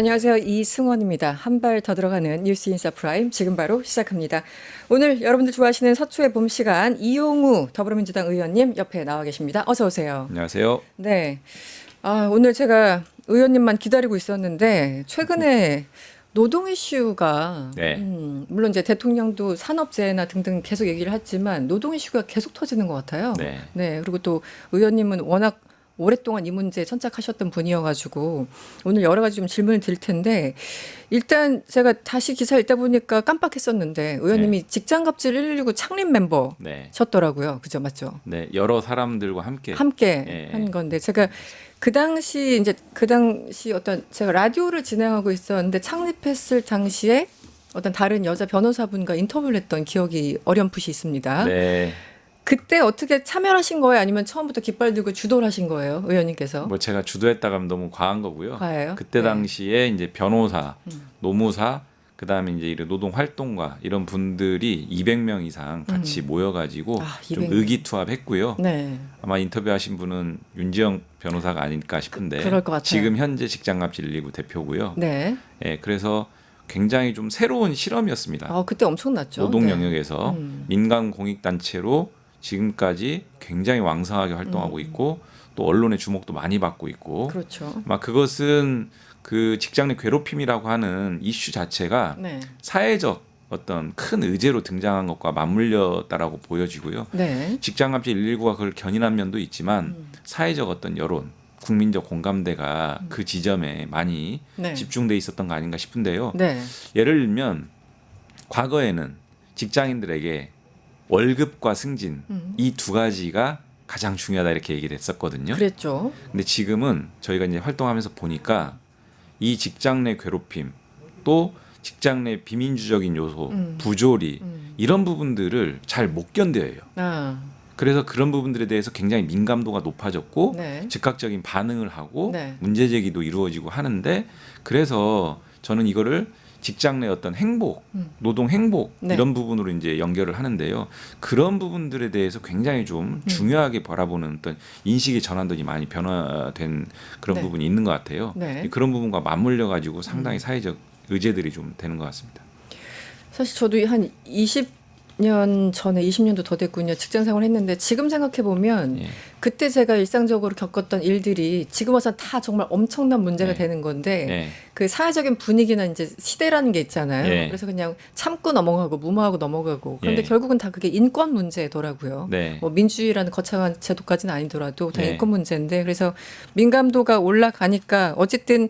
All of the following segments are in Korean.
안녕하세요. 이승원입니다. 한 발 더 들어가는 뉴스인사 프라임 지금 바로 시작합니다. 오늘 여러분들 좋아하시는 서초의 봄 시간 이용우 더불어민주당 의원님 옆에 나와 계십니다. 어서 오세요. 안녕하세요. 네. 오늘 제가 의원님만 기다리고 있었는데 최근에 노동 이슈가 네. 물론 이제 대통령도 산업재해나 등등 계속 얘기를 했지만 노동 이슈가 계속 터지는 것 같아요. 네. 네. 그리고 또 의원님은 워낙 오랫동안 이 문제에 천착하셨던 분이어가지고 오늘 여러 가지 좀 질문을 드릴 텐데 일단 제가 다시 기사 읽다 보니까 깜빡했었는데 의원님이 직장갑질 119 창립 멤버셨더라고요. 그죠? 맞죠? 네. 여러 사람들과 함께 한 건데 제가 그 당시 어떤 제가 라디오를 진행하고 있었는데 창립했을 당시에 어떤 다른 여자 변호사분과 인터뷰를 했던 기억이 어렴풋이 있습니다. 네. 그때 어떻게 참여하신 거예요? 아니면 처음부터 깃발 들고 주도를 하신 거예요? 의원님께서? 뭐 제가 주도했다가 하면 너무 과한 거고요. 과해요? 그때 네. 당시에 이제 변호사, 노무사, 그다음에 이제 이런 노동 활동가 이런 분들이 200명 이상 같이 모여가지고 좀 200명. 의기투합했고요. 네. 아마 인터뷰하신 분은 윤지영 변호사가 아닐까 싶은데 그럴 것 같아요. 지금 현재 직장갑질 119 대표고요. 네. 예, 그래서 굉장히 좀 새로운 실험이었습니다. 그때 엄청났죠. 노동 네. 영역에서 민간 공익 단체로 지금까지 굉장히 왕성하게 활동하고 있고 또 언론의 주목도 많이 받고 있고 그렇죠. 막 그것은 그 직장 내 괴롭힘이라고 하는 이슈 자체가 네. 사회적 어떤 큰 의제로 등장한 것과 맞물렸다라고 보여지고요. 네. 직장갑질 119가 그걸 견인한 면도 있지만 사회적 어떤 여론, 국민적 공감대가 그 지점에 많이 네. 집중돼 있었던 거 아닌가 싶은데요. 네. 예를 들면 과거에는 직장인들에게 월급과 승진 이 두 가지가 가장 중요하다 이렇게 얘기를 했었거든요. 그랬죠. 근데 지금은 저희가 이제 활동하면서 보니까 이 직장 내 괴롭힘 또 직장 내 비민주적인 요소, 부조리 이런 부분들을 잘 못 견뎌요. 그래서 그런 부분들에 대해서 굉장히 민감도가 높아졌고 네. 즉각적인 반응을 하고 네. 문제 제기도 이루어지고 하는데 그래서 저는 이거를 직장 내 어떤 행복, 노동 행복 네. 이런 부분으로 이제 연결을 하는데요. 그런 부분들에 대해서 굉장히 좀 중요하게 바라보는 어떤 인식의 전환도 많이 변화된 그런 네. 부분이 있는 것 같아요. 네. 그런 부분과 맞물려 가지고 상당히 사회적 의제들이 좀 되는 것 같습니다. 사실 저도 한 20년 전에 20년도 더 됐군요. 직장 생활을 했는데 지금 생각해 보면 예. 그때 제가 일상적으로 겪었던 일들이 지금 와서 다 정말 엄청난 문제가 네. 되는 건데 예. 그 사회적인 분위기나 이제 시대라는 게 있잖아요. 예. 그래서 그냥 참고 넘어가고 무마하고 넘어가고 그런데 예. 결국은 다 그게 인권 문제더라고요. 네. 뭐 민주주의라는 거창한 제도까지는 아니더라도 다 네. 인권 문제인데 그래서 민감도가 올라가니까 어쨌든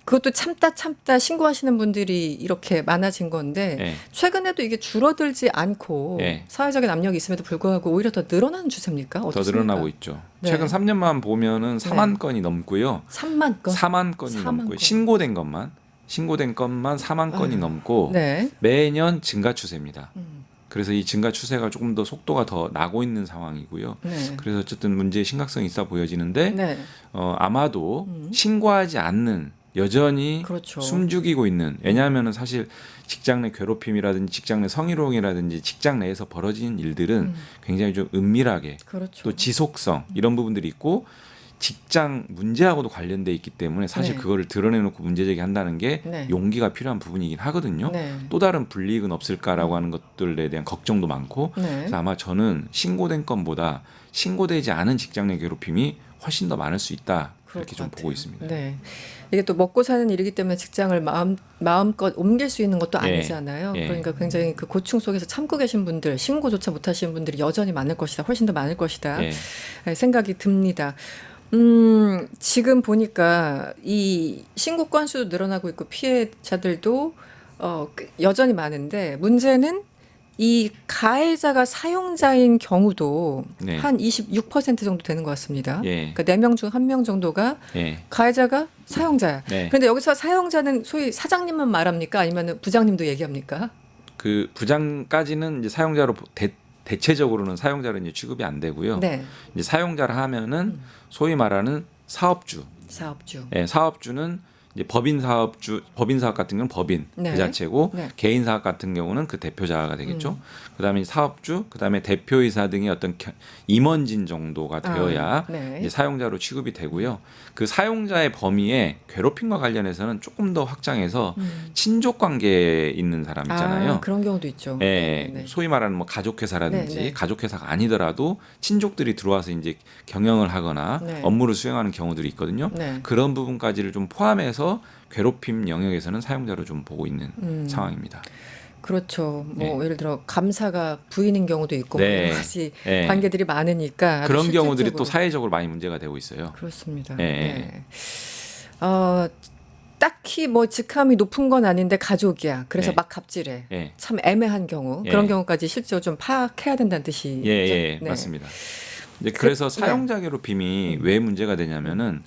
그것도 참다 신고하시는 분들이 이렇게 많아진 건데 예. 최근에도 이게 줄어들지 않고 예. 사회적인 압력이 있음에도 불구하고 오히려 더 늘어나는 추세입니까? 더 어떻습니까? 늘어나고 있죠. 네. 최근 3년만 보면은 4만 건이 넘고요. 3만 건. 4만 건이 4만 넘고요. 건. 신고된 것만 4만 건이 넘고 네. 매년 증가 추세입니다. 그래서 이 증가 추세가 조금 더 속도가 더 나고 있는 상황이고요. 네. 그래서 어쨌든 문제의 심각성이 있어 보여지는데 네. 아마도 신고하지 않는 여전히 그렇죠. 숨죽이고 있는 왜냐하면은 사실 직장 내 괴롭힘이라든지 직장 내 성희롱이라든지 직장 내에서 벌어지는 일들은 굉장히 좀 은밀하게 그렇죠. 또 지속성 이런 부분들이 있고 직장 문제하고도 관련돼 있기 때문에 사실 네. 그거를 드러내놓고 문제 제기한다는 게 네. 용기가 필요한 부분이긴 하거든요. 네. 또 다른 불이익은 없을까라고 하는 것들에 대한 걱정도 많고 네. 그래서 아마 저는 신고된 건보다 신고되지 않은 직장 내 괴롭힘이 훨씬 더 많을 수 있다 그럴 이렇게 것 좀 같아요. 보고 있습니다. 네. 이게 또 먹고 사는 일이기 때문에 직장을 마음껏 옮길 수 있는 것도 예. 아니잖아요. 예. 그러니까 굉장히 그 고충 속에서 참고 계신 분들, 신고조차 못 하시는 분들이 여전히 많을 것이다. 훨씬 더 많을 것이다. 예. 생각이 듭니다. 지금 보니까 이 신고 건수도 늘어나고 있고 피해자들도 여전히 많은데 문제는 이 가해자가 사용자인 경우도 네. 한 26% 정도 되는 것 같습니다. 예. 그러니까 4명 중 1명 정도가 예. 가해자가 사용자야. 네. 그런데 여기서 사용자는 소위 사장님만 말합니까? 아니면 부장님도 얘기합니까? 그 부장까지는 이제 사용자로 대체적으로는 사용자로 이제 취급이 안 되고요. 네. 이제 사용자를 하면은 소위 말하는 사업주. 사업주. 예, 사업주는 이제 법인 사업 같은 경우는 법인 네. 그 자체고 네. 개인 사업 같은 경우는 그 대표자가 되겠죠. 그다음에 사업주, 그다음에 대표이사 등의 어떤 임원진 정도가 되어야 네. 이제 사용자로 취급이 되고요. 그 사용자의 범위에 괴롭힘과 관련해서는 조금 더 확장해서 친족 관계에 있는 사람 있잖아요. 아, 그런 경우도 있죠. 예, 네. 소위 말하는 뭐 가족회사라든지 네, 네. 가족회사가 아니더라도 친족들이 들어와서 이제 경영을 하거나 네. 업무를 수행하는 경우들이 있거든요. 네. 그런 부분까지를 좀 포함해서 괴롭힘 영역에서는 사용자로 좀 보고 있는 상황입니다. 그렇죠. 뭐 네. 예를 들어 감사가 부인인 경우도 있고 네. 여러 가지 네. 관계들이 많으니까 아주 그런 경우들이 실질적으로. 또 사회적으로 많이 문제가 되고 있어요. 그렇습니다. 네. 네. 딱히 뭐 직함이 높은 건 아닌데 가족이야. 그래서 네. 막 갑질해. 예, 참 애매한 경우 예. 그런 경우까지 실제로 좀 파악해야 된다는 뜻이죠. 예, 네. 맞습니다. 이제 그래서 사용자 괴롭힘이 왜 문제가 되냐면은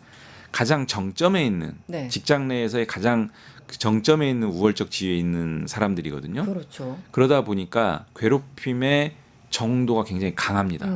가장 정점에 있는 네. 직장 내에서의 가장 그 정점에 있는 우월적 지위에 있는 사람들이거든요. 그렇죠. 그러다 보니까 괴롭힘의 정도가 굉장히 강합니다.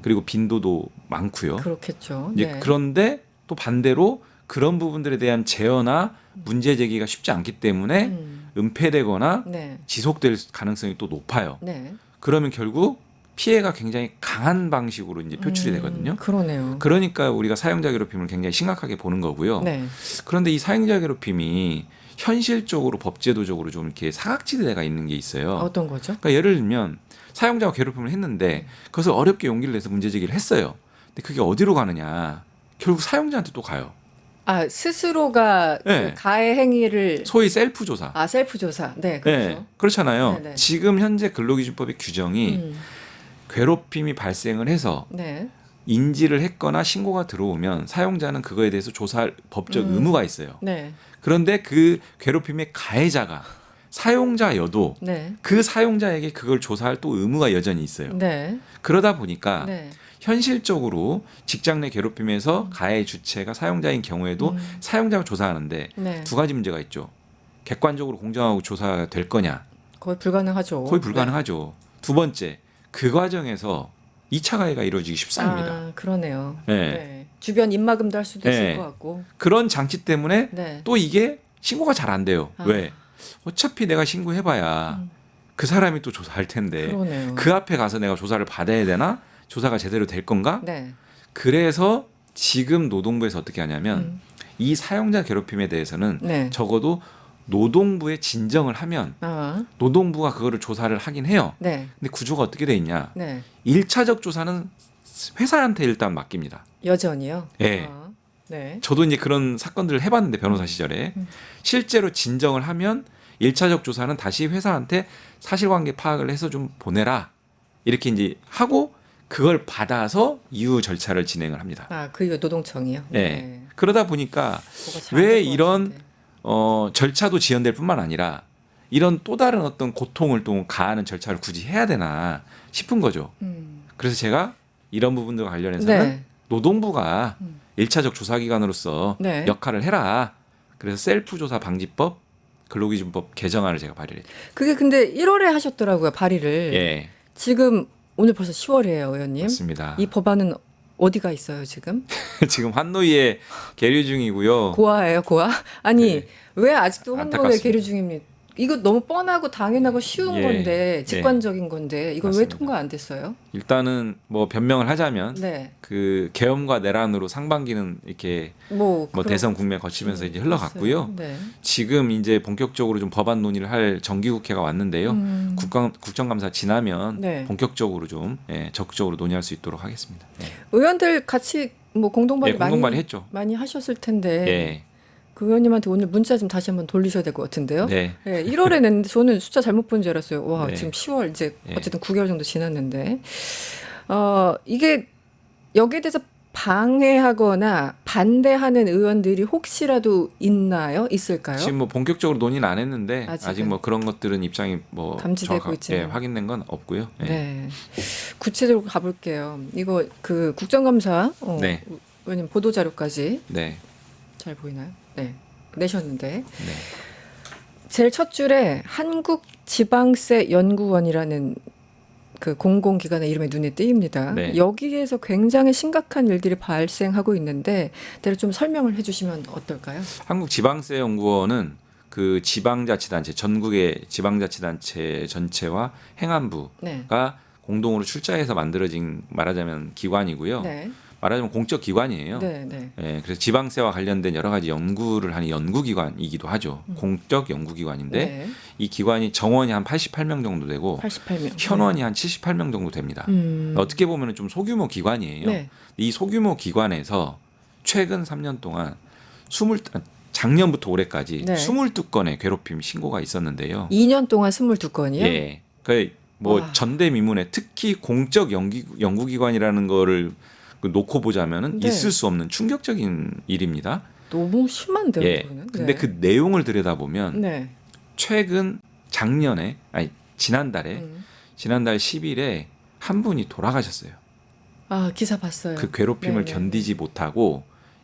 그리고 빈도도 많고요. 그렇겠죠. 이제 네. 그런데 또 반대로 그런 부분들에 대한 제어나 문제 제기가 쉽지 않기 때문에 은폐되거나 네. 지속될 가능성이 또 높아요. 네. 그러면 결국 피해가 굉장히 강한 방식으로 이제 표출이 되거든요. 그러네요. 그러니까 우리가 사용자 괴롭힘을 굉장히 심각하게 보는 거고요. 네. 그런데 이 사용자 괴롭힘이 현실적으로 법제도적으로 좀 이렇게 사각지대가 있는 게 있어요. 어떤 거죠? 그러니까 예를 들면 사용자가 괴롭힘을 했는데 그것을 어렵게 용기를 내서 문제 제기를 했어요. 근데 그게 어디로 가느냐? 결국 사용자한테 또 가요. 아, 스스로가 네. 그 가해 행위를 소위 셀프 조사. 아, 셀프 조사. 네, 그렇죠. 그렇잖아요. 네네. 지금 현재 근로기준법의 규정이 괴롭힘이 발생을 해서 네. 인지를 했거나 신고가 들어오면 사용자는 그거에 대해서 조사할 법적 의무가 있어요. 네. 그런데 그 괴롭힘의 가해자가 사용자여도 네. 그 사용자에게 그걸 조사할 또 의무가 여전히 있어요. 네. 그러다 보니까 네. 현실적으로 직장 내 괴롭힘에서 가해 주체가 사용자인 경우에도 사용자가 조사하는데 네. 두 가지 문제가 있죠. 객관적으로 공정하고 조사가 될 거냐? 거의 불가능하죠. 거의 불가능하죠. 두 번째, 그 과정에서 2차 가해가 이루어지기 쉽사입니다. 아, 그러네요. 네. 네. 주변 입막음도 할 수도 네. 있을 것 같고. 그런 장치 때문에 네. 또 이게 신고가 잘 안 돼요. 아. 왜? 어차피 내가 신고해봐야 그 사람이 또 조사할 텐데 그러네요. 그 앞에 가서 내가 조사를 받아야 되나? 조사가 제대로 될 건가? 네. 그래서 지금 노동부에서 어떻게 하냐면 이 사용자 괴롭힘에 대해서는 네. 적어도 노동부에 진정을 하면 아, 노동부가 그거를 조사를 하긴 해요. 네. 근데 구조가 어떻게 돼 있냐? 네. 1차적 조사는 회사한테 일단 맡깁니다. 여전히요. 예. 아, 네. 저도 이제 그런 사건들을 해봤는데 변호사 시절에 실제로 진정을 하면 1차적 조사는 다시 회사한테 사실관계 파악을 해서 좀 보내라 이렇게 이제 하고 그걸 받아서 이후 절차를 진행을 합니다. 아, 그 노동청이요. 네. 그러다 보니까 그거가 잘될 왜 것 이런 같은데. 절차도 지연될 뿐만 아니라 이런 또 다른 어떤 고통을 또 가하는 절차를 굳이 해야 되나 싶은 거죠. 그래서 제가 이런 부분들과 관련해서는 네. 노동부가 1차적 조사기관으로서 네. 역할을 해라. 그래서 셀프조사 방지법, 근로기준법 개정안을 제가 발의했죠. 그게 근데 1월에 하셨더라고요, 발의를. 예, 지금 오늘 벌써 10월이에요, 의원님. 맞습니다. 이 법안은 어디가 있어요, 지금? 지금 환노위에 계류 중이고요. 고아예요, 고아? 아니, 네. 왜 아직도 환노에 안타깝습니다. 계류 중입니까? 이거 너무 뻔하고 당연하고 쉬운 예. 건데, 직관적인 건데, 이걸 왜 맞습니다. 통과 안 됐어요? 일단은 뭐 변명을 하자면 네. 그 계엄과 내란으로 상반기는 이렇게 뭐 대선 국면 거치면서 이제 흘러갔고요. 네. 지금 이제 본격적으로 좀 법안 논의를 할 정기국회가 왔는데요. 국정감사 지나면 네. 본격적으로 좀 적극적으로 논의할 수 있도록 하겠습니다. 의원들 같이 뭐 공동발의 공동발의 했죠. 많이 하셨을 텐데 예, 그 의원님한테 오늘 문자 좀 다시 한번 돌리셔야 될 것 같은데요. 네, 1월에 냈는데 저는 숫자 잘못 본 줄 알았어요. 와, 네. 지금 10월 이제 네. 어쨌든 9개월 정도 지났는데 이게 여기에 대해서 방해하거나 반대하는 의원들이 혹시라도 있나요? 있을까요? 지금 뭐 본격적으로 논의는 안 했는데 아직은? 아직 뭐 그런 것들은 입장이 뭐 감지되고 있지는. 확인된 건 없고요. 예. 네. 구체적으로 가볼게요. 이거 그 국정감사 네. 의원님 보도 자료까지 네, 잘 보이나요? 네. 내셨는데 네. 제일 첫 줄에 한국지방세 연구원이라는 그 공공기관의 이름이 눈에 띄입니다. 네. 여기에서 굉장히 심각한 일들이 발생하고 있는데 대략 좀 설명을 해주시면 어떨까요? 한국지방세연구원은 그 지방자치단체 전국의 지방자치단체 전체와 행안부가 네. 공동으로 출자해서 만들어진 말하자면 기관이고요. 네. 말하자면 공적 기관이에요. 네. 네. 예, 그래서 지방세와 관련된 여러 가지 연구를 하는 연구기관이기도 하죠. 공적 연구기관인데 네. 이 기관이 정원이 한 88명 정도 되고 88명. 현원이 한 78명 정도 됩니다. 어떻게 보면 좀 소규모 기관이에요. 네. 이 소규모 기관에서 최근 3년 동안 작년부터 올해까지 네. 22건의 괴롭힘 신고가 있었는데요. 2년 동안 22건이요? 예. 뭐 와. 전대미문에 특히 공적 연구기관이라는 거를 놓고 보자면은 네. 있을 수 없는 충격적인 일입니다. 너무 심한데요, 예. 그거는? 근데 그 내용을 들여다보면 네. 최근 지난달 10일에 한 분이 돌아가셨어요. 아, 기사 봤어요. 그 괴롭힘을 네네네. 견디지 못하고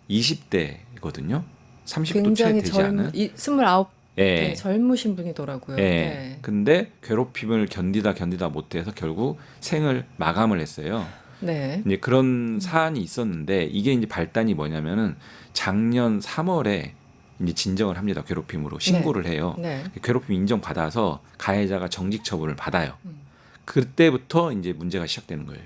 20대거든요. 30도 채 굉장히 되지 않은. 29 예. 네, 젊으신 분이더라고요. 예. 네. 근데 괴롭힘을 견디다 못해서 결국 생을 마감을 했어요. 네. 이제 그런 사안이 있었는데 이게 이제 발단이 뭐냐면은 작년 3월에 이제 진정을 합니다. 괴롭힘으로 신고를 해요. 네. 괴롭힘 인정받아서 가해자가 정직 처분을 받아요. 음. 그때부터 이제 문제가 시작되는 거예요.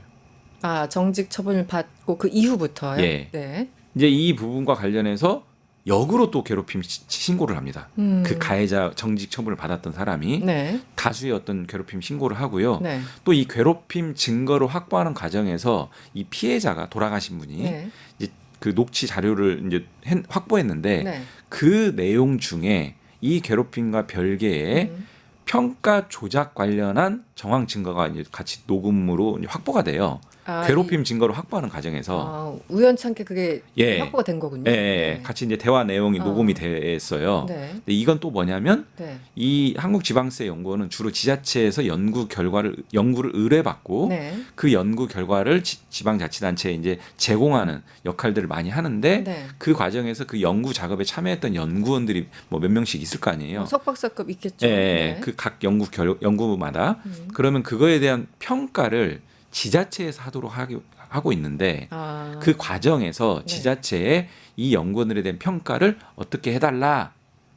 아, 정직 처분을 받고 그 이후부터요? 예. 네. 이제 이 부분과 관련해서 역으로 또 괴롭힘 신고를 합니다. 그 가해자 정직 처분을 받았던 사람이 네. 다수의 어떤 괴롭힘 신고를 하고요. 네. 또 이 괴롭힘 증거를 확보하는 과정에서 이 피해자가 돌아가신 분이 네. 이제 그 녹취 자료를 이제 확보했는데 네. 그 내용 중에 이 괴롭힘과 별개의 평가 조작 관련한 정황 증거가 이제 같이 녹음으로 이제 확보가 돼요. 아, 괴롭힘 증거를 확보하는 과정에서 우연찮게 그게 예. 확보가 된 거군요. 예, 예, 네. 같이 이제 대화 내용이 녹음이 됐어요. 네. 근데 이건 또 뭐냐면 네. 이 한국지방세연구원은 주로 지자체에서 연구를 의뢰받고 네. 그 연구 결과를 지방자치단체에 이제 제공하는 역할들을 많이 하는데 네. 그 과정에서 그 연구 작업에 참여했던 연구원들이 뭐 몇 명씩 있을 거 아니에요. 석박사급 있겠죠. 예, 네. 그 각 연구마다 그러면 그거에 대한 평가를 지자체에서 하고 있는데 아, 그 과정에서 네. 지자체에 이 연구원들에 대한 평가를 어떻게 해달라,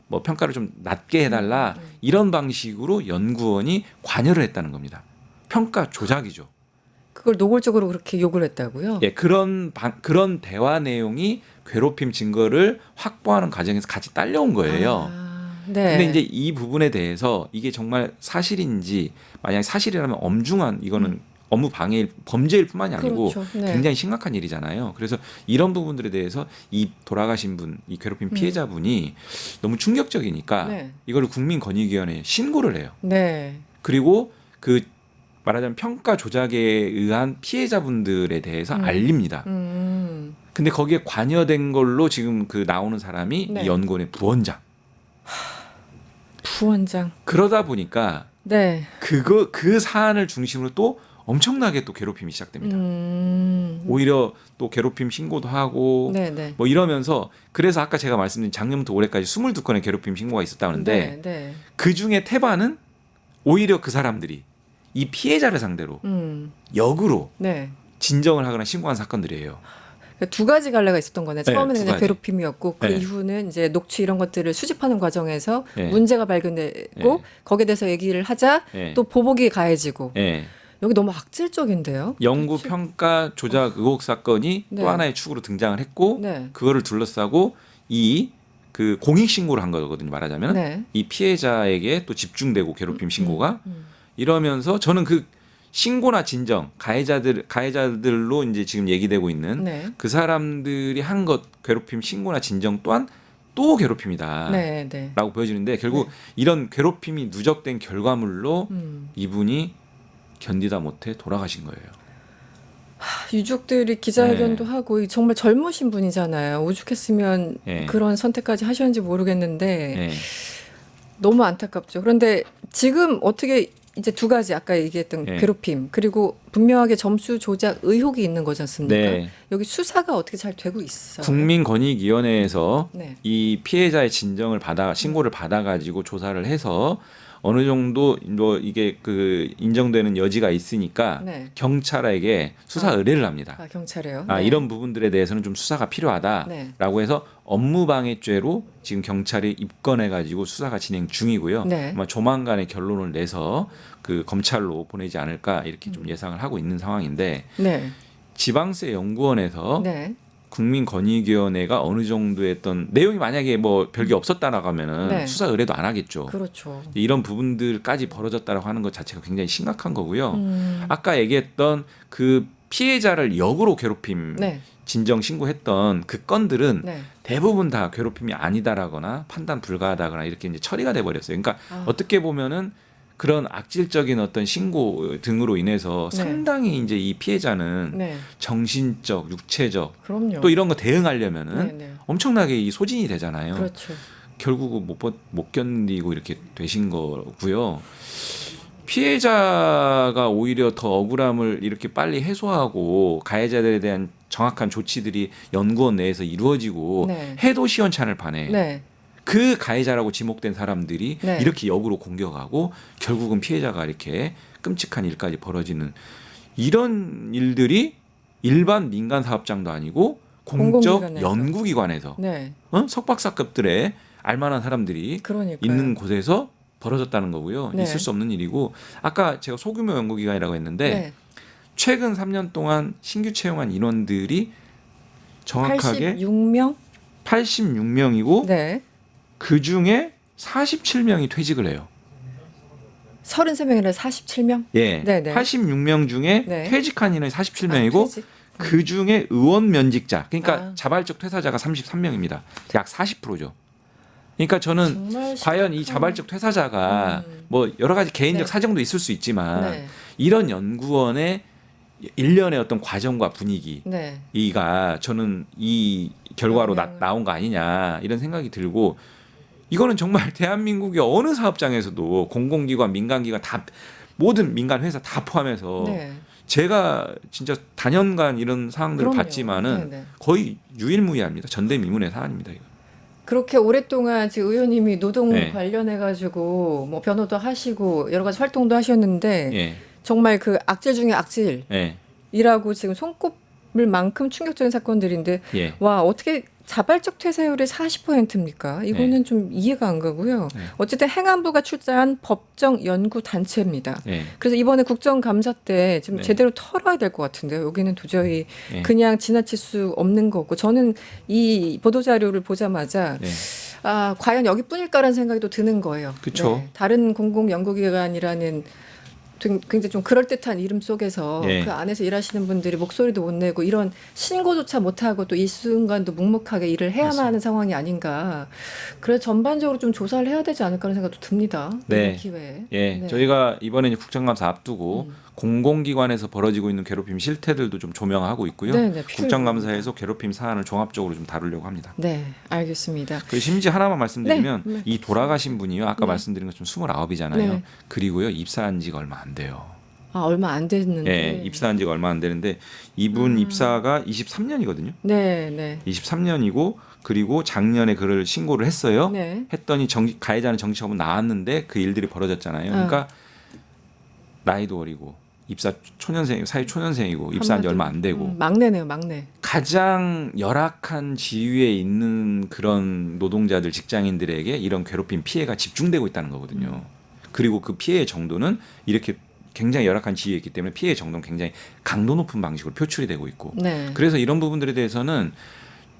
뭐 평가를 좀 낮게 해달라 이런 방식으로 연구원이 관여를 했다는 겁니다. 평가 조작이죠. 그걸 노골적으로 그렇게 욕을 했다고요? 예, 그런 대화 내용이 괴롭힘 증거를 확보하는 과정에서 같이 딸려온 거예요. 네. 근데 이제 이 부분에 대해서 이게 정말 사실인지 만약에 사실이라면 엄중한 이거는 업무 방해 범죄일 뿐만이 아니고 그렇죠. 네. 굉장히 심각한 일이잖아요. 그래서 이런 부분들에 대해서 이 돌아가신 분, 이 괴롭힘 피해자분이 너무 충격적이니까 네. 이걸 국민권익위원회에 신고를 해요. 네. 그리고 그 말하자면 평가 조작에 의한 피해자분들에 대해서 알립니다. 근데 거기에 관여된 걸로 지금 그 나오는 사람이 네. 이 연구원의 부원장. 부원장. 그러다 보니까 네. 그 사안을 중심으로 또 엄청나게 또 괴롭힘이 시작됩니다. 오히려 또 괴롭힘 신고도 하고 네네. 뭐 이러면서 그래서 아까 제가 말씀드린 작년부터 올해까지 22건의 괴롭힘 신고가 있었다는데 네. 네. 그 중에 태반은 오히려 그 사람들이 이 피해자를 상대로 역으로 네. 진정을 하거나 신고한 사건들이에요. 그러니까 두 가지 갈래가 있었던 거네. 네, 처음에는 두 그냥 가지. 괴롭힘이었고 그 네. 이후는 이제 녹취 이런 것들을 수집하는 과정에서 네. 문제가 발견되고 네. 거기에 대해서 얘기를 하자 네. 또 보복이 가해지고 예. 여기 너무 악질적인데요. 연구 평가 조작 의혹 사건이 네. 또 하나의 축으로 등장을 했고 네. 그거를 둘러싸고 이 그 공익 신고를 한 거거든요. 말하자면 네. 이 피해자에게 또 집중되고 괴롭힘 신고가 이러면서 저는 그 신고나 진정 가해자들로 이제 지금 얘기되고 있는 네. 그 사람들이 한 것 괴롭힘 신고나 진정 또한 또 괴롭힘이다라고 네. 네. 보여지는데 결국 네. 이런 괴롭힘이 누적된 결과물로 음. 이분이 견디다 못해 돌아가신 거예요. 유족들이 기자회견도 네. 하고 정말 젊으신 분이잖아요. 오죽했으면 네. 그런 선택까지 하셨는지 모르겠는데 네. 너무 안타깝죠. 그런데 지금 어떻게 이제 두 가지 아까 얘기했던 네. 괴롭힘 그리고 분명하게 점수 조작 의혹이 있는 거지 않습니까? 네. 여기 수사가 어떻게 잘 되고 있어요? 국민권익위원회에서 네. 이 피해자의 진정을 신고를 받아가지고 조사를 해서 어느 정도 뭐 이게 그 인정되는 여지가 있으니까 네. 경찰에게 수사 의뢰를 합니다. 아, 경찰에요. 아, 네. 이런 부분들에 대해서는 좀 수사가 필요하다라고 네. 해서 업무방해죄로 지금 경찰이 입건해가지고 수사가 진행 중이고요. 네. 아마 조만간에 결론을 내서 그 검찰로 보내지 않을까 이렇게 좀 예상을 하고 있는 상황인데 네. 지방세 연구원에서 네. 국민권익위원회가 어느 정도의 어떤 내용이 만약에 뭐 별게 없었다라고 하면은 네. 수사 의뢰도 안 하겠죠. 그렇죠. 이런 부분들까지 벌어졌다라고 하는 것 자체가 굉장히 심각한 거고요. 아까 얘기했던 그 피해자를 역으로 괴롭힘 네. 진정 신고했던 그 건들은 네. 대부분 다 괴롭힘이 아니다라거나 판단 불가하다거나 이렇게 이제 처리가 돼 버렸어요. 그러니까 어떻게 보면은 그런 악질적인 어떤 신고 등으로 인해서 네. 상당히 이제 이 피해자는 네. 정신적, 육체적 그럼요. 또 이런 거 대응하려면은 네, 네. 엄청나게 이 소진이 되잖아요. 그렇죠. 결국은 못 견디고 이렇게 되신 거고요. 피해자가 오히려 더 억울함을 이렇게 빨리 해소하고 가해자들에 대한 정확한 조치들이 연구원 내에서 이루어지고 네. 해도 시원찮을 판에 네. 그 가해자라고 지목된 사람들이 네. 이렇게 역으로 공격하고 결국은 피해자가 이렇게 끔찍한 일까지 벌어지는 이런 일들이 일반 민간 사업장도 아니고 공적 공공기관에서. 연구기관에서 네. 석박사급들의 알만한 사람들이 그러니까요. 있는 곳에서 벌어졌다는 거고요. 네. 있을 수 없는 일이고 아까 제가 소규모 연구기관이라고 했는데 네. 최근 3년 동안 신규 채용한 인원들이 정확하게 86명? 86명이고 네. 그중에 47명이 퇴직을 해요. 33명이라 47명? 예. 네네. 86명 중에 네. 퇴직한 인원이 47명이고 퇴직. 그중에 의원 면직자 그러니까 아. 자발적 퇴사자가 33명입니다. 약 40%죠. 그러니까 저는 정말 과연 이 심각한- 자발적 퇴사자가 뭐 여러 가지 개인적 네. 사정도 있을 수 있지만 네. 이런 연구원의 일련의 어떤 과정과 분위기가 네. 저는 이 결과로 나온 거 아니냐 이런 생각이 들고 이거는 정말 대한민국의 어느 사업장에서도 공공기관, 민간기관 다 모든 민간 회사 다 포함해서 네. 제가 진짜 단연간 이런 상황들을 그럼요. 봤지만은 네네. 거의 유일무이합니다. 전대미문의 사안입니다. 이거. 그렇게 오랫동안 지금 의원님이 노동 네. 관련해 가지고 뭐 변호도 하시고 여러 가지 활동도 하셨는데 예, 정말 그 악질 중에 악질이라고 예, 지금 손꼽을 만큼 충격적인 사건들인데 예. 와 어떻게 자발적 퇴사율이 40%입니까? 이거는 좀 이해가 안 가고요. 네. 어쨌든 행안부가 출자한 법정 연구 단체입니다. 예, 그래서 이번에 국정감사 때 좀 네. 제대로 털어야 될 것 같은데요. 여기는 도저히 예. 그냥 지나칠 수 없는 거고 저는 이 보도 자료를 보자마자 예. 아 과연 여기뿐일까라는 생각이 또 드는 거예요. 그쵸. 다른 공공 연구기관이라는 굉장히 좀 그럴듯한 이름 속에서 예. 그 안에서 일하시는 분들이 목소리도 못 내고 이런 신고조차 못하고 또 이 순간도 묵묵하게 일을 해야만 맞습니다. 하는 상황이 아닌가. 그래서 전반적으로 좀 조사를 해야 되지 않을까 하는 생각도 듭니다. 네. 이번 기회에. 예, 네. 저희가 이번에 이제 국정감사 앞두고 공공기관에서 벌어지고 있는 괴롭힘 실태들도 좀 조명하고 있고요. 네, 네, 필요해요. 국정감사에서 괴롭힘 사안을 종합적으로 좀 다루려고 합니다. 네, 알겠습니다. 그리고 심지어 하나만 말씀드리면 네, 네. 이 돌아가신 분이요. 아까 네. 말씀드린 것처럼 29이잖아요. 네. 그리고요 입사한 지가 얼마 안 돼요. 아 얼마 안 됐는데. 예, 입사한 지가 얼마 안 되는데 이분 입사가 23년이거든요. 네, 네. 23년이고 그리고 작년에 그를 신고를 했어요. 네. 했더니 가해자는 정치처분 나왔는데 그 일들이 벌어졌잖아요. 그러니까 나이도 어리고 입사 사회 초년생이고 입사한 지 얼마 안 되고 막내네요, 막내. 가장 열악한 지위에 있는 그런 노동자들 직장인들에게 이런 괴롭힘 피해가 집중되고 있다는 거거든요. 그리고 그 피해의 정도는 이렇게 굉장히 열악한 지위에 있기 때문에 피해의 정도는 굉장히 강도 높은 방식으로 표출이 되고 있고 네. 그래서 이런 부분들에 대해서는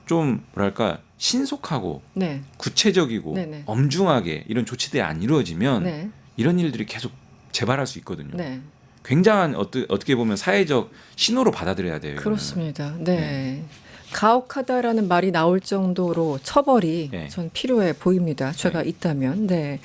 좀 뭐랄까 신속하고 네. 구체적이고 네네. 엄중하게 이런 조치들이 안 이루어지면 네. 이런 일들이 계속 재발할 수 있거든요. 네. 굉장한 어떻게 보면 사회적 신호로 받아들여야 돼요. 이거는. 그렇습니다. 네. 가혹하다라는 말이 나올 정도로 처벌이 네. 전 필요해 보입니다. 죄가 있다면. 네.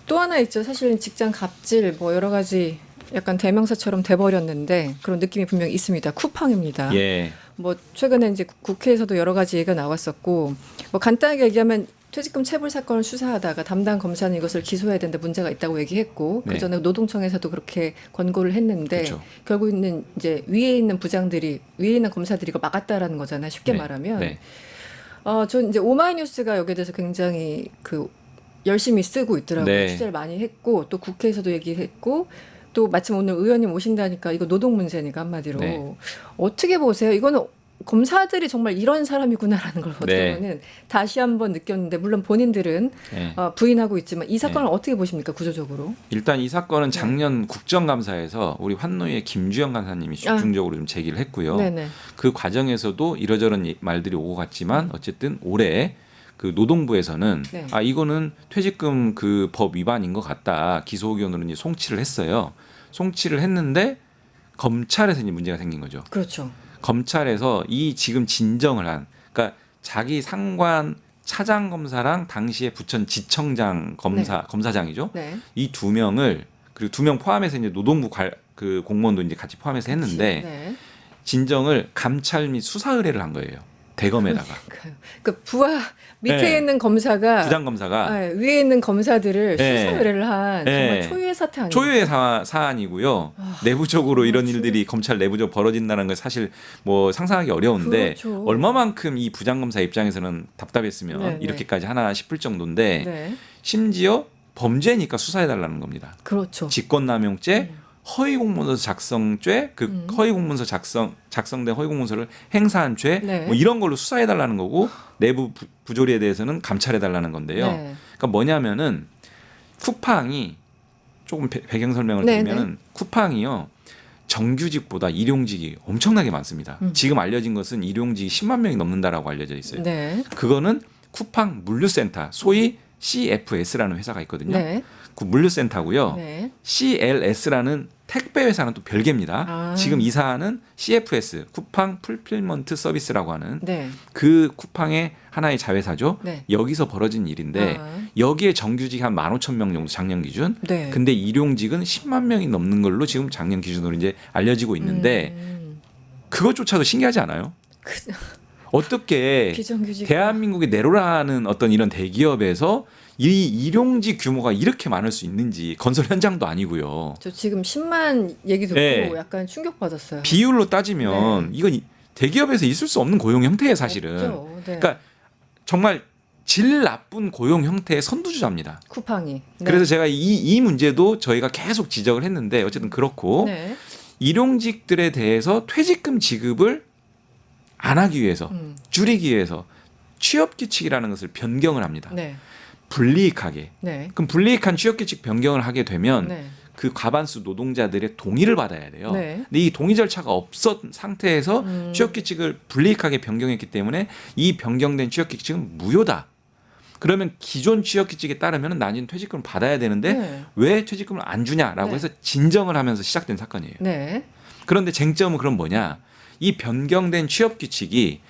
또 하나 있죠. 사실은 직장 갑질 뭐 여러 가지 약간 대명사처럼 돼버렸는데 그런 느낌이 분명히 있습니다. 쿠팡입니다. 예. 뭐 최근에 이제 국회에서도 여러 가지 얘기가 나왔었고 뭐 간단하게 얘기하면 퇴직금 체불 사건을 수사하다가 담당 검사는 이것을 기소해야 되는데 문제가 있다고 얘기했고 네. 그 전에 노동청에서도 그렇게 권고를 했는데 그렇죠. 결국에는 이제 위에 있는 부장들이 위에 있는 검사들이 이거 막았다라는 거잖아요. 쉽게 네. 말하면. 네. 전 이제 오마이뉴스가 여기에 대해서 굉장히 그 열심히 쓰고 있더라고요. 네. 취재를 많이 했고 또 국회에서도 얘기했고 또 마침 오늘 의원님 오신다니까 이거 노동 문제니까 한마디로 네. 어떻게 보세요? 이거는 검사들이 정말 이런 사람이구나라는 걸 어떻게 보면 다시 한번 느꼈는데 물론 본인들은 네. 부인하고 있지만 이 사건을 어떻게 보십니까 구조적으로? 일단 이 사건은 작년 국정감사에서 우리 환노위의 김주영 간사님이 집중적으로 좀 제기를 했고요. 네네. 그 과정에서도 이러저런 말들이 오고 갔지만 어쨌든 올해 그 노동부에서는 네. 이거는 퇴직금 그 법 위반인 것 같다. 기소 의견으로 이제 송치를 했어요. 송치를 했는데 검찰에서 이제 문제가 생긴 거죠. 그렇죠. 검찰에서 이 지금 진정을 한, 그러니까 자기 상관 차장 검사랑 당시에 부천 지청장 검사장이죠. 네. 이 두 명을 그리고 두 명 포함해서 이제 노동부 그 공무원도 이제 같이 포함해서 했는데 네. 진정을 감찰 및 수사 의뢰를 한 거예요. 대검에다가 그 부하 밑에 네. 있는 검사가 부장 검사가 위에 있는 검사들을 네. 수사 의뢰를 한 네. 정말 초유의 사태 아니에요? 초유의 사안이고요. 내부적으로 이런 일들이 검찰 내부적으로 벌어진다는 걸 사실 뭐 상상하기 어려운데 그렇죠. 얼마만큼 이 부장검사 입장에서는 답답했으면 네, 이렇게까지 하나 싶을 정도인데 네. 심지어 범죄니까 수사해달라는 겁니다. 그렇죠. 직권남용죄, 허위공문서 작성죄, 그 허위공문서 작성된 허위공문서를 행사한 죄, 네. 뭐 이런 걸로 수사해달라는 거고 내부 부조리에 대해서는 감찰해달라는 건데요. 네. 그러니까 뭐냐면은 쿠팡이 조금 배경 설명을 네, 드리면은 쿠팡이요 정규직보다 일용직이 엄청나게 많습니다. 지금 알려진 것은 일용직이 10만 명이 넘는다라고 알려져 있어요. 네. 그거는 쿠팡 물류센터, 소위 CFS라는 회사가 있거든요. 네. 그 물류센터고요. 네. CLS라는 택배 회사는 또 별개입니다. 아. 지금 이 사안은 CFS, 쿠팡 풀필먼트 서비스라고 하는 네. 그 쿠팡의 하나의 자회사죠. 네. 여기서 벌어진 일인데 여기에 정규직이 한 15,000명 정도 작년 기준. 네. 근데 일용직은 10만 명이 넘는 걸로 지금 작년 기준으로 이제 알려지고 있는데 그것조차도 신기하지 않아요? 어떻게 비정규직 대한민국의 네로라는 어떤 이런 대기업에서 이 일용직 규모가 이렇게 많을 수 있는지 건설 현장도 아니고요. 저 지금 10만 얘기 듣고 네. 약간 충격받았어요. 비율로 따지면 이건 대기업에서 있을 수 없는 고용 형태예요, 사실은. 없죠. 네. 그러니까 정말 질 나쁜 고용 형태의 선두주자입니다. 쿠팡이. 네. 그래서 제가 이 문제도 저희가 계속 지적을 했는데 어쨌든 그렇고 네. 일용직들에 대해서 퇴직금 지급을 안 하기 위해서 줄이기 위해서 취업규칙이라는 것을 변경을 합니다. 네. 불이익하게. 네. 그럼 불이익한 취업규칙 변경을 하게 되면 네. 그 과반수 노동자들의 동의를 받아야 돼요. 네. 근데 이 동의 절차가 없었던 상태에서 취업규칙을 불이익하게 변경했기 때문에 이 변경된 취업규칙은 무효다. 그러면 기존 취업규칙에 따르면 나중에 퇴직금을 받아야 되는데 네. 왜 퇴직금을 안 주냐라고 네. 해서 진정을 하면서 시작된 사건이에요. 네. 그런데 쟁점은 그럼 뭐냐? 이 변경된 취업규칙이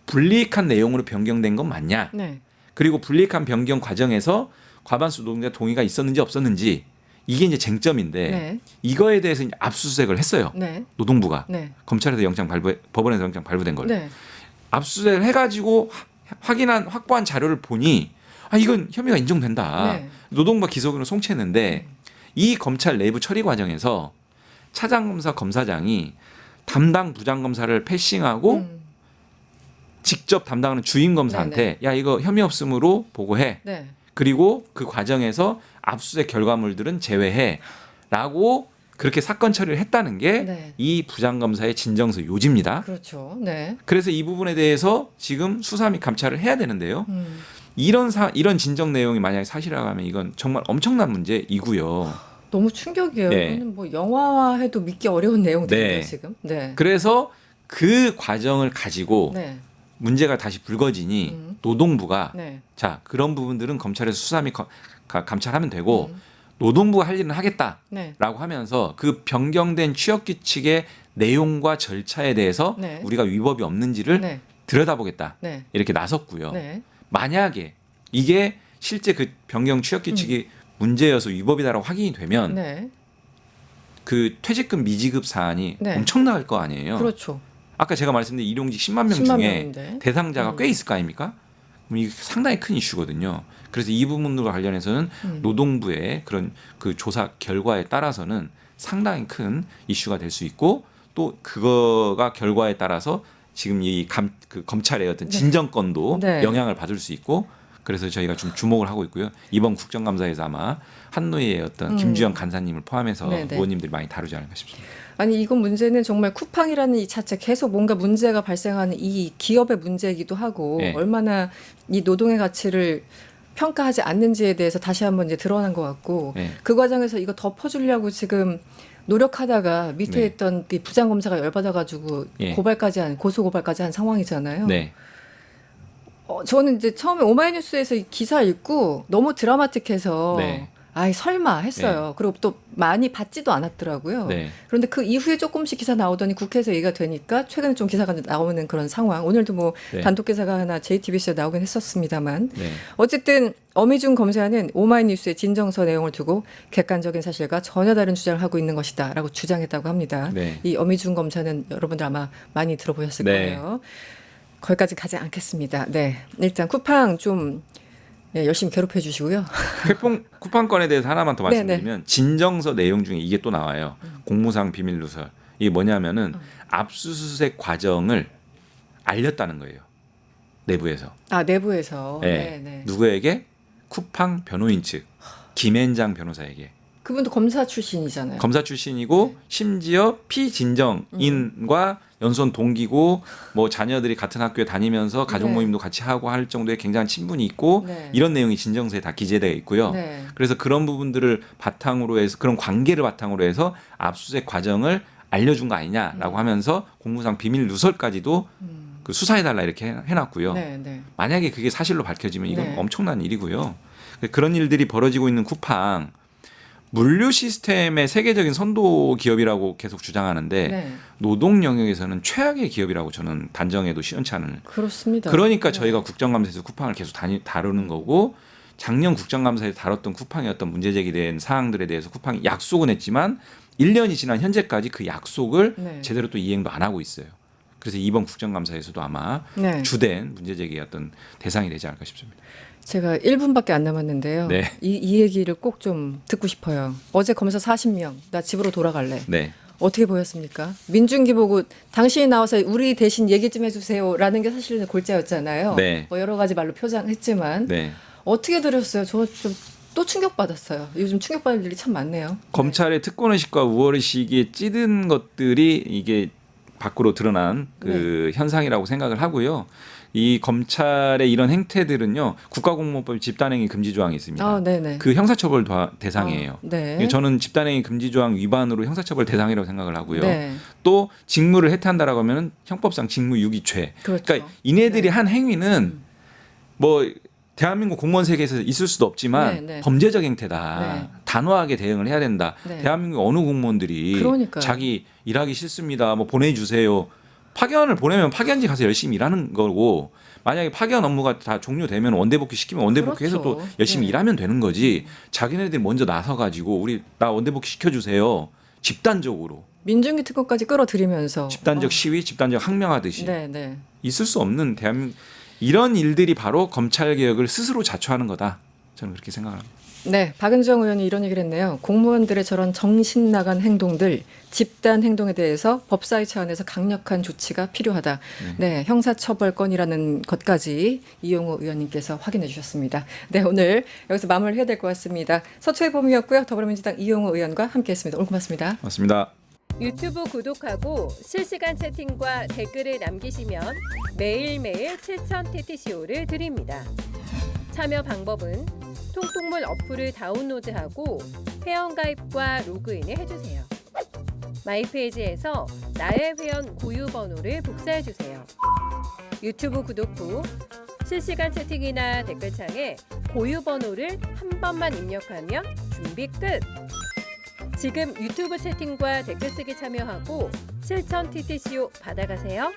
불이익한 내용으로 변경된 건 맞냐? 네. 그리고 불이익한 변경 과정에서 과반수 노동자 동의가 있었는지 없었는지 이게 이제 쟁점인데 네. 이거에 대해서 이제 압수수색을 했어요. 네. 노동부가 네. 검찰에서 법원에서 영장 발부된 걸 네. 압수수색을 해가지고 확보한 자료를 보니 이건 혐의가 인정된다. 네. 노동부가 기소견을 송치했는데 이 검찰 내부 처리 과정에서 차장검사 검사장이 담당 부장검사를 패싱하고 직접 담당하는 주임 검사한테 야 이거 혐의 없음으로 보고해. 네. 그리고 그 과정에서 압수수색 결과물들은 제외해라고 그렇게 사건 처리를 했다는 게 이 네. 부장검사의 진정서 요지입니다. 그렇죠. 네. 그래서 이 부분에 대해서 지금 수사 및 감찰을 해야 되는데요. 이런 진정 내용이 만약에 사실이라고 하면 이건 정말 엄청난 문제이고요. 너무 충격이에요. 네. 이거는 뭐 영화화해도 믿기 어려운 내용들이에요, 네. 지금. 네. 그래서 그 과정을 가지고 네. 문제가 다시 불거지니 노동부가 네. 자 그런 부분들은 검찰에서 수사 및 감찰하면 되고 노동부가 할 일은 하겠다라고 네. 하면서 그 변경된 취업규칙의 내용과 절차에 대해서 네. 우리가 위법이 없는지를 네. 들여다보겠다 네. 이렇게 나섰고요. 네. 만약에 이게 실제 그 변경 취업규칙이 문제여서 위법이다라고 확인이 되면 네. 그 퇴직금 미지급 사안이 네. 엄청날 거 아니에요. 그렇죠. 아까 제가 말씀드린 일용직 10만 명 10만 중에 명인데. 대상자가 꽤 있을 거 아닙니까? 그럼 이게 상당히 큰 이슈거든요. 그래서 이 부분과 관련해서는 노동부의 그런 그 조사 결과에 따라서는 상당히 큰 이슈가 될 수 있고 또 그거가 결과에 따라서 지금 그 검찰의 어떤 진정권도 네. 영향을 받을 수 있고 그래서 저희가 좀 주목을 하고 있고요. 이번 국정감사에서 아마 한노예의 어떤 김주영 간사님을 포함해서 네네. 의원님들이 많이 다루지 않을까 싶습니다. 아니 이건 문제는 정말 쿠팡이라는 이 자체 계속 뭔가 문제가 발생하는 이 기업의 문제이기도 하고 네. 얼마나 이 노동의 가치를 평가하지 않는지에 대해서 다시 한번 이제 드러난 것 같고 네. 그 과정에서 이거 덮어주려고 지금 노력하다가 밑에 네. 있던 그 부장검사가 열받아가지고 예. 고소 고발까지 한 상황이잖아요. 네. 저는 이제 처음에 오마이뉴스에서 이 기사 읽고 너무 드라마틱해서 네. 아이 설마 했어요. 그리고 또 많이 받지도 않았더라고요. 네. 그런데 그 이후에 조금씩 기사 나오더니 국회에서 얘기가 되니까 최근에 좀 기사가 나오는 그런 상황. 오늘도 뭐 네. 단독 기사가 하나 JTBC에 나오긴 했었습니다만 네. 어쨌든 어미중 검사는 오마이뉴스의 진정서 내용을 두고 객관적인 사실과 전혀 다른 주장을 하고 있는 것이다라고 주장했다고 합니다. 네. 이 어미중 검사는 여러분들 아마 많이 들어보셨을 네. 거예요. 거기까지 가지 않겠습니다. 네, 일단 쿠팡 좀 열심히 괴롭혀 주시고요. 쿠팡 건에 대해서 하나만 더 네네. 말씀드리면 진정서 내용 중에 이게 또 나와요. 공무상 비밀 누설. 이게 뭐냐면은 압수수색 과정을 알렸다는 거예요. 내부에서. 아 내부에서. 네. 네. 누구에게? 쿠팡 변호인 측 김앤장 변호사에게. 그분도 검사 출신이잖아요. 검사 출신이고 심지어 피진정인과 연수원 동기고 뭐 자녀들이 같은 학교에 다니면서 가족 네. 모임도 같이 하고 할 정도의 굉장한 친분이 있고 네. 이런 내용이 진정서에 다 기재되어 있고요. 네. 그래서 그런 부분들을 바탕으로 해서 그런 관계를 바탕으로 해서 압수수색 과정을 알려준 거 아니냐라고 하면서 공무상 비밀 누설까지도 그 수사해달라 이렇게 해놨고요. 네, 네. 만약에 그게 사실로 밝혀지면 이건 네. 엄청난 일이고요. 그런 일들이 벌어지고 있는 쿠팡 물류 시스템의 세계적인 선도 기업이라고 계속 주장하는데 네. 노동 영역에서는 최악의 기업이라고 저는 단정해도 시원치 않은. 그렇습니다. 그러니까 네. 저희가 국정감사에서 쿠팡을 계속 다루는 거고 작년 국정감사에서 다뤘던 쿠팡의 어떤 문제 제기된 사항들에 대해서 쿠팡이 약속은 했지만 1년이 지난 현재까지 그 약속을 네. 제대로 또 이행도 안 하고 있어요. 그래서 이번 국정감사에서도 아마 네. 주된 문제 제기의 어떤 대상이 되지 않을까 싶습니다. 제가 1분밖에 안 남았는데요. 네. 이 얘기를 꼭 좀 듣고 싶어요. 어제 검사 40명. 나 집으로 돌아갈래. 네. 어떻게 보였습니까? 민중기 보고 당신이 나와서 우리 대신 얘기 좀 해주세요라는 게 사실은 골자였잖아요. 네. 뭐 여러 가지 말로 표장했지만 네. 어떻게 들었어요? 저 좀 또 충격받았어요. 요즘 충격받을 일이 참 많네요. 검찰의 특권의식과 우월의식에 찌든 것들이 이게 밖으로 드러난 그 현상이라고 생각을 하고요. 이 검찰의 이런 행태들은요. 국가공무원법 집단행위 금지 조항이 있습니다. 아, 네네. 그 형사처벌 대상이에요. 아, 네. 저는 집단행위 금지 조항 위반으로 형사처벌 대상이라고 생각을 하고요. 네. 또 직무를 해태한다라고 하면은 형법상 직무유기죄. 그렇죠. 그러니까 이네들이 한 행위는 뭐 대한민국 공무원 세계에서 있을 수도 없지만 네, 네. 범죄적 행태다. 네. 단호하게 대응을 해야 된다. 네. 대한민국 어느 공무원들이 그러니까요. 자기 일하기 싫습니다. 뭐 보내주세요. 파견을 보내면 파견지 가서 열심히 일하는 거고 만약에 파견 업무가 다 종료되면 원대복귀 시키면 원대복귀해서 그렇죠. 또 열심히 네. 일하면 되는 거지. 자기네들이 먼저 나서가지고 나 원대복귀 시켜주세요. 집단적으로. 민중기 특권까지 끌어들이면서 집단적 시위, 집단적 항명하듯이 네, 네. 있을 수 없는 대한민국 이런 일들이 바로 검찰 개혁을 스스로 자초하는 거다. 저는 그렇게 생각합니다. 네, 박은정 의원이 이런 얘기를 했네요. 공무원들의 저런 정신 나간 행동들, 집단 행동에 대해서 법사위 차원에서 강력한 조치가 필요하다. 네, 형사처벌권이라는 것까지 이용호 의원님께서 확인해 주셨습니다. 네, 오늘 여기서 마무리해야 될 것 같습니다. 서초의 봄이었고요. 더불어민주당 이용호 의원과 함께했습니다. 오늘 고맙습니다. 맞습니다. 유튜브 구독하고 실시간 채팅과 댓글을 남기시면 매일매일 7,000TTCO를 드립니다. 참여 방법은 통통물 어플을 다운로드하고 회원가입과 로그인을 해주세요. 마이페이지에서 나의 회원 고유 번호를 복사해주세요. 유튜브 구독 후 실시간 채팅이나 댓글창에 고유 번호를 한 번만 입력하면 준비 끝! 지금 유튜브 채팅과 댓글 쓰기 참여하고 7,000TTCO 받아가세요.